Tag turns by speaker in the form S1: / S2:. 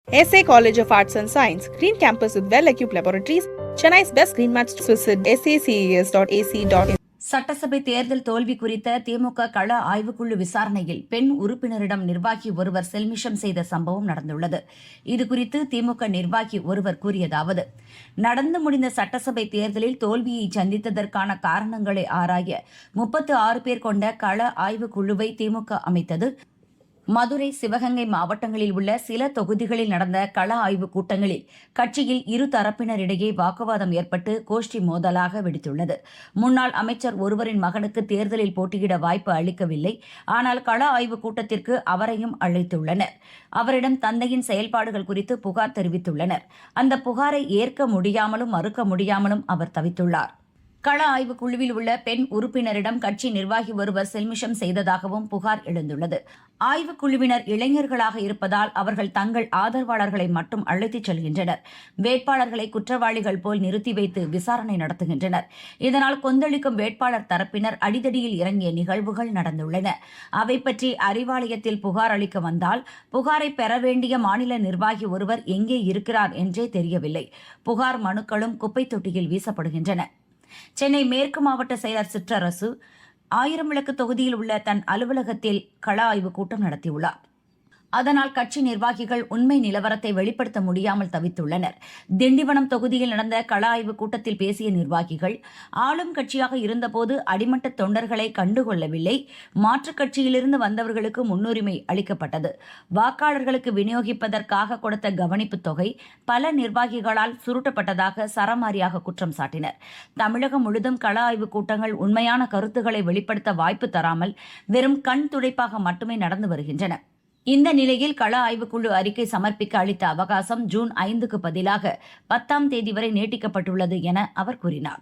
S1: SA College of Arts and Science, Green Campus with well-equipped laboratories, Chennai's best green match. Visit saces.ac.in.
S2: சட்டசபை தேர்தல் தோல்வி குறித்த திமுக கள ஆய்வுக்குழு விசாரணையில் பெண் உறுப்பினரிடம் நிர்வாகி ஒருவர் செல்மிஷம் செய்த சம்பவம் நடந்துள்ளது. இதுகுறித்து திமுக நிர்வாகி ஒருவர் கூறியதாவது: நடந்து முடிந்த சட்டசபை தேர்தலில் தோல்வியை சந்தித்ததற்கான காரணங்களை ஆராய 36 பேர் கொண்ட கள ஆய்வுக்குழுவை திமுக அமைத்தது. மதுரை, சிவகங்கை மாவட்டங்களில் உள்ள சில தொகுதிகளில் நடந்த கள ஆய்வுக் கூட்டங்களில் கட்சியில் இரு தரப்பினரிடையே வாக்குவாதம் ஏற்பட்டு கோஷ்டி மோதலாக வெடித்துள்ளது. முன்னாள் அமைச்சர் ஒருவரின் மகனுக்கு தேர்தலில் போட்டியிட வாய்ப்பு அளிக்கவில்லை. ஆனால் கள ஆய்வுக் கூட்டத்திற்கு அவரையும் அழைத்துள்ளனர். அவரிடம் தந்தையின் செயல்பாடுகள் குறித்து புகார் தெரிவித்துள்ளனர். அந்த புகாரை ஏற்க முடியாமலும் மறுக்க முடியாமலும் அவர் தவித்துள்ளார். கள ஆய்வுக் குழுவில் உள்ள பெண் உறுப்பினரிடம் கட்சி நிர்வாகி ஒருவர் செல்மிஷம் செய்ததாகவும் புகார் எழுந்துள்ளது. ஆய்வுக் குழுவினர் இளைஞர்களாக இருப்பதால் அவர்கள் தங்கள் ஆதரவாளர்களை மட்டும் அழைத்துச் செல்கின்றனர். வேட்பாளர்களை குற்றவாளிகள் போல் நிறுத்தி வைத்து விசாரணை நடத்துகின்றனர். இதனால் கொந்தளிக்கும் வேட்பாளர் தரப்பினர் அடிதடியில் இறங்கிய நிகழ்வுகள் நடந்துள்ளன. அவை பற்றி அறிவாலயத்தில் புகார் அளிக்க வந்தால் புகாரை பெற வேண்டிய மாநில நிர்வாகி ஒருவர் எங்கே இருக்கிறார் என்றே தெரியவில்லை. புகார் மனுக்களும் குப்பைத் தொட்டியில் வீசப்படுகின்றன. சென்னை மேற்கு மாவட்ட செயலர் சிற்றரசு 1000 விளக்கு தொகுதியில் உள்ள தன் அலுவலகத்தில் கள ஆய்வுக் கூட்டம் நடத்தியுள்ளார். அதனால் கட்சி நிர்வாகிகள் உண்மை நிலவரத்தை வெளிப்படுத்த முடியாமல் தவித்துள்ளனர். திண்டிவனம் தொகுதியில் நடந்த கள ஆய்வுக் கூட்டத்தில் பேசிய நிர்வாகிகள், ஆளும் கட்சியாக இருந்தபோது அடிமட்ட தொண்டர்களை கண்டுகொள்ளவில்லை. மாற்றுக் கட்சியிலிருந்து வந்தவர்களுக்கு முன்னுரிமை அளிக்கப்பட்டது. வாக்காளர்களுக்கு விநியோகிப்பதற்காக கொடுத்த கவனிப்புத் தொகை பல நிர்வாகிகளால் சுருட்டப்பட்டதாக சரமாரியாக குற்றம் சாட்டினர். தமிழகம் முழுதும் கள ஆய்வுக் கூட்டங்கள் உண்மையான கருத்துக்களை வெளிப்படுத்த வாய்ப்பு தராமல் வெறும் கண் துடைப்பாக மட்டுமே நடந்து வருகின்றன. இந்த நிலையில் கள ஆய்வுக்குழு அறிக்கை சமர்ப்பிக்க அளித்த அவகாசம் ஜூன் 5க்கு பதிலாக 10ஆம் தேதி வரை நீட்டிக்கப்பட்டுள்ளது என அவர் கூறினார்.